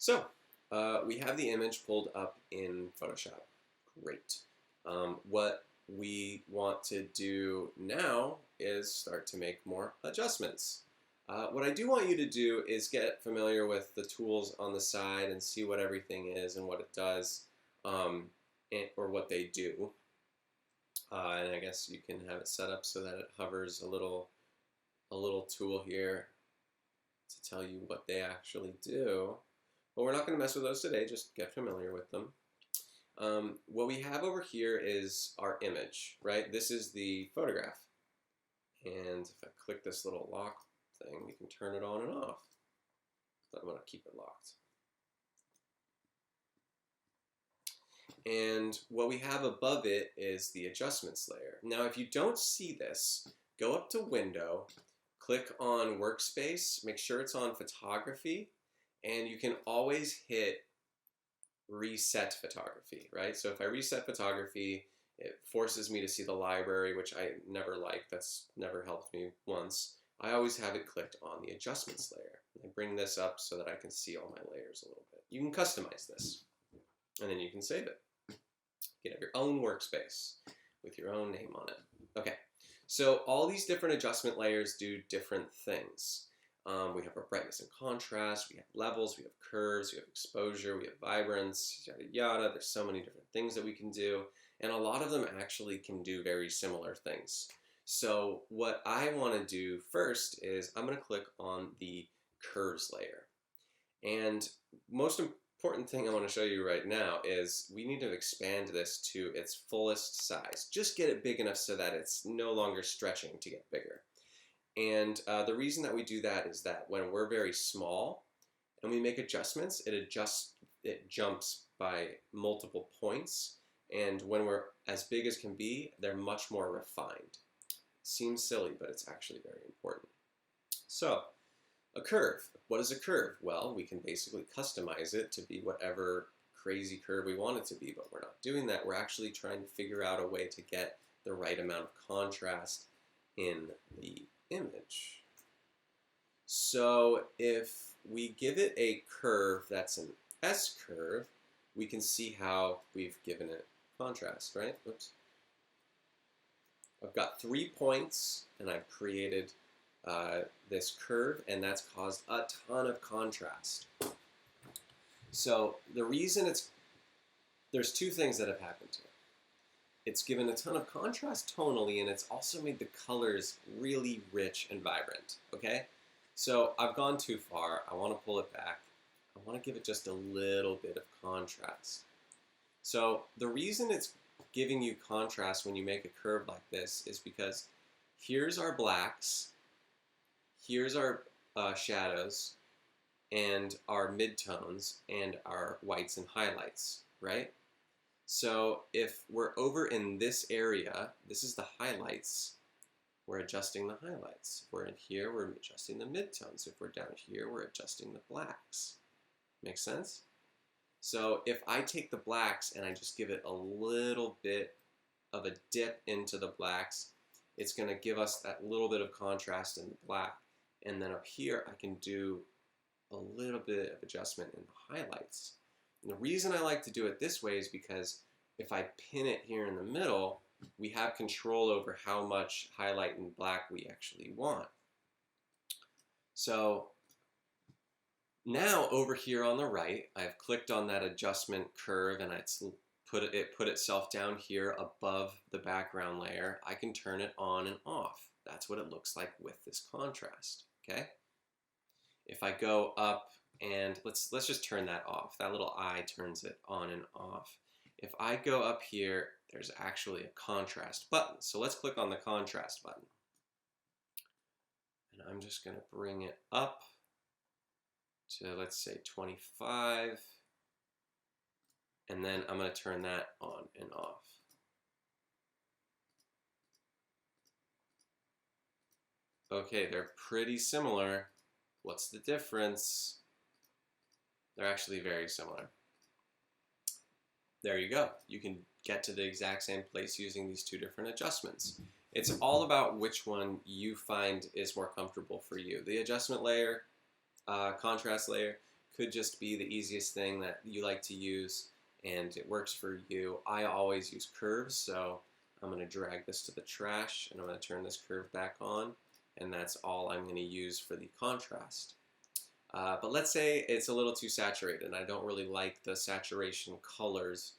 So we have the image pulled up in Photoshop. Great. What we want to do now is start to make more adjustments. What I do want you to do is get familiar with the tools on the side and see what everything is and what it does, or what they do. And I guess you can have it set up so that it hovers a little tool here to tell you what they actually do. But we're not going to mess with those today, just get familiar with them. What we have over here is our image, right? This is the photograph. And if I click this little lock thing, we can turn it on and off. So I'm going to keep it locked. And what we have above it is the adjustments layer. Now, if you don't see this, go up to Window, click on Workspace, make sure it's on Photography, and you can always hit Reset Photography, right? So if I reset photography, it forces me to see the library, which I never like. That's never helped me once. I always have it clicked on the adjustments layer. I bring this up so that I can see all my layers a little bit. You can customize this, and then you can save it. You can have your own workspace with your own name on it. Okay, so all these different adjustment layers do different things. We have our brightness and contrast, we have levels, we have curves, we have exposure, we have vibrance, yada yada. There's so many different things that we can do, and a lot of them actually can do very similar things. So what I want to do first is I'm going to click on the curves layer. And most important thing I want to show you right now is we need to expand this to its fullest size. Just get it big enough so that it's no longer stretching to get bigger. And the reason that we do that is that when we're very small and we make adjustments, it jumps by multiple points. And when we're as big as can be, they're much more refined. Seems silly, but it's actually very important. So, a curve. What is a curve? Well, we can basically customize it to be whatever crazy curve we want it to be, but we're not doing that. We're actually trying to figure out a way to get the right amount of contrast in the image. So if we give it a curve that's an S curve, we can see how we've given it contrast, right? Oops. I've got 3 points, and I've created this curve, and that's caused a ton of contrast. So the reason there's two things that have happened to it. It's given a ton of contrast tonally, and it's also made the colors really rich and vibrant, okay? So I've gone too far. I want to pull it back. I want to give it just a little bit of contrast. So the reason it's giving you contrast when you make a curve like this is because here's our blacks, here's our shadows, and our midtones, and our whites and highlights, right? So if we're over in this area, this is the highlights, we're adjusting the highlights. If we're in here, we're adjusting the midtones. If we're down here, we're adjusting the blacks. Make sense? So if I take the blacks and I just give it a little bit of a dip into the blacks, it's going to give us that little bit of contrast in the black. And then up here, I can do a little bit of adjustment in the highlights. And the reason I like to do it this way is because if I pin it here in the middle, we have control over how much highlight in black we actually want. So now over here on the right, I've clicked on that adjustment curve, and it put itself down here above the background layer. I can turn it on and off. That's what it looks like with this contrast, okay? If I go up and let's just turn that off. That little eye turns it on and off. If I go up here, there's actually a contrast button. So let's click on the contrast button. And I'm just going to bring it up to, let's say, 25. And then I'm going to turn that on and off. Okay, they're pretty similar. What's the difference? They're actually very similar. There you go. You can get to the exact same place using these two different adjustments. It's all about which one you find is more comfortable for you. The adjustment layer, contrast layer, could just be the easiest thing that you like to use and it works for you. I always use curves, so I'm going to drag this to the trash and I'm going to turn this curve back on, and that's all I'm going to use for the contrast. But let's say it's a little too saturated and I don't really like the saturation colors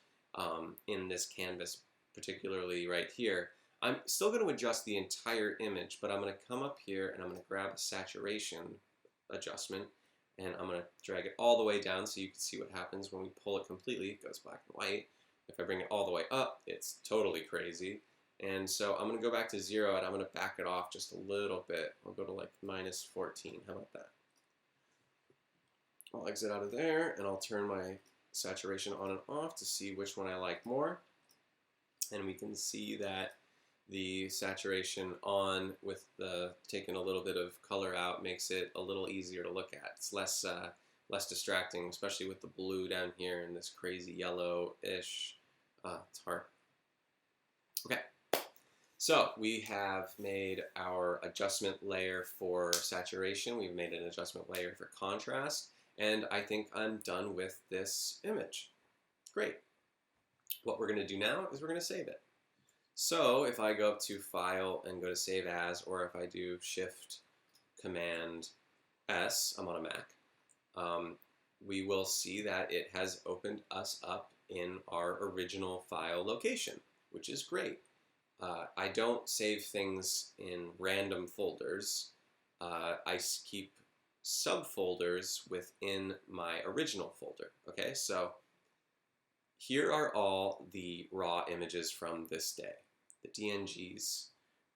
in this canvas, particularly right here. I'm still going to adjust the entire image, but I'm going to come up here and I'm going to grab a saturation adjustment and I'm going to drag it all the way down so you can see what happens when we pull it completely. It goes black and white. If I bring it all the way up, it's totally crazy. And so I'm going to go back to 0 and I'm going to back it off just a little bit. I'll go to like -14. How about that? I'll exit out of there and I'll turn my saturation on and off to see which one I like more. And we can see that the saturation on with the taking a little bit of color out makes it a little easier to look at. It's less distracting, especially with the blue down here and this crazy yellow-ish. It's hard. Okay, so we have made our adjustment layer for saturation. We've made an adjustment layer for contrast. And I think I'm done with this image. Great. What we're going to do now is we're going to save it. So if I go up to File and go to Save As, or if I do Shift Command S, I'm on a Mac, we will see that it has opened us up in our original file location, which is great. I don't save things in random folders. I keep subfolders within my original folder. Okay, so here are all the raw images from this day, the DNGs.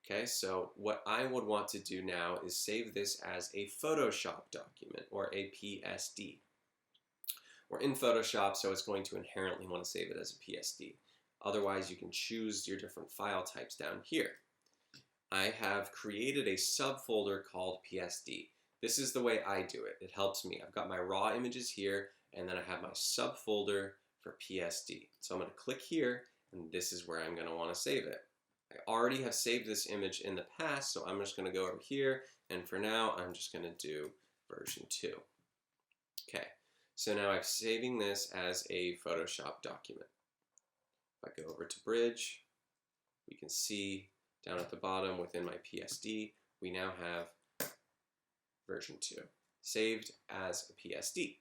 Okay, so what I would want to do now is save this as a Photoshop document or a PSD. We're in Photoshop, so it's going to inherently want to save it as a PSD. Otherwise, you can choose your different file types down here. I have created a subfolder called PSD. This is the way I do it. It helps me. I've got my raw images here, and then I have my subfolder for PSD. So I'm going to click here, and this is where I'm going to want to save it. I already have saved this image in the past, so I'm just going to go over here, and for now, I'm just going to do version 2. Okay, so now I'm saving this as a Photoshop document. If I go over to Bridge, we can see down at the bottom within my PSD, we now have version 2, saved as a PSD.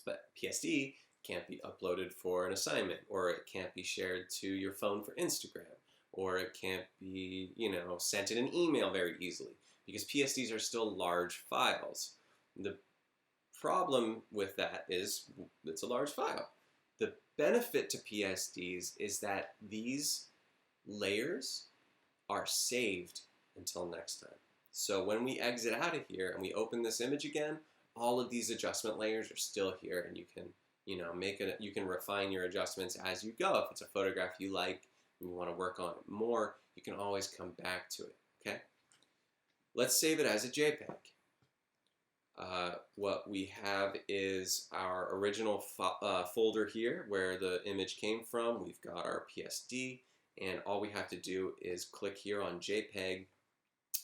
But PSD can't be uploaded for an assignment, or it can't be shared to your phone for Instagram, or it can't be, sent in an email very easily, because PSDs are still large files. The problem with that is it's a large file. The benefit to PSDs is that these layers are saved until next time. So when we exit out of here and we open this image again, all of these adjustment layers are still here, and you can, you can refine your adjustments as you go. If it's a photograph you like and you want to work on it more, you can always come back to it. Okay. Let's save it as a JPEG. What we have is our original folder here where the image came from. We've got our PSD, and all we have to do is click here on JPEG.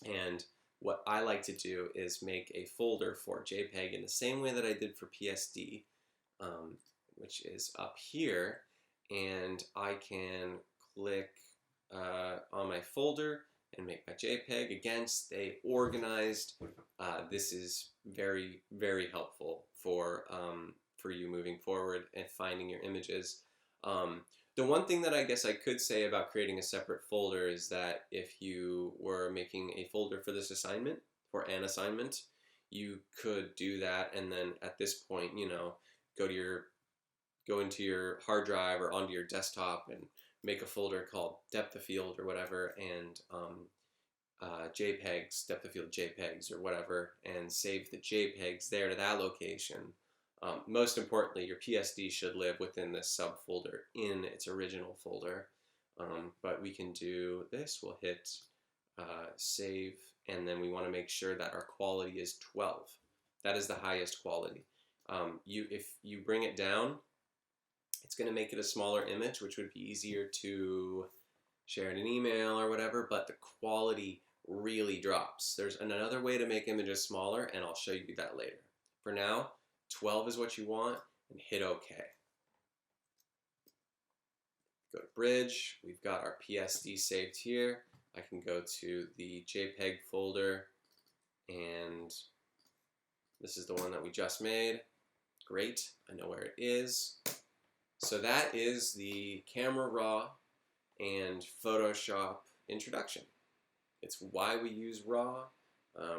And what I like to do is make a folder for JPEG in the same way that I did for PSD, which is up here, and I can click on my folder and make my JPEG. Again, stay organized. This is very, very helpful for you moving forward and finding your images. The one thing that I guess I could say about creating a separate folder is that if you were making a folder for this assignment, for an assignment, you could do that, and then at this point, go into your hard drive or onto your desktop and make a folder called depth of field or whatever, and JPEGs, depth of field JPEGs or whatever, and save the JPEGs there to that location. Most importantly, your PSD should live within this subfolder in its original folder. But we can do this. We'll hit save, and then we want to make sure that our quality is 12. That is the highest quality. If you bring it down, it's going to make it a smaller image, which would be easier to share in an email or whatever, but the quality really drops. There's another way to make images smaller, and I'll show you that later. For now, 12 is what you want, and hit OK. Go to Bridge. We've got our PSD saved here. I can go to the JPEG folder, and this is the one that we just made. Great, I know where it is. So that is the Camera Raw and Photoshop introduction. It's why we use RAW.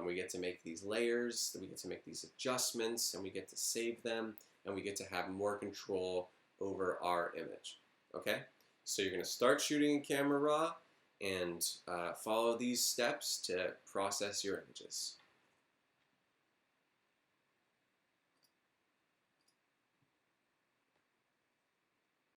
We get to make these layers, we get to make these adjustments, and we get to save them, and we get to have more control over our image. Okay? So you're going to start shooting in Camera Raw and follow these steps to process your images.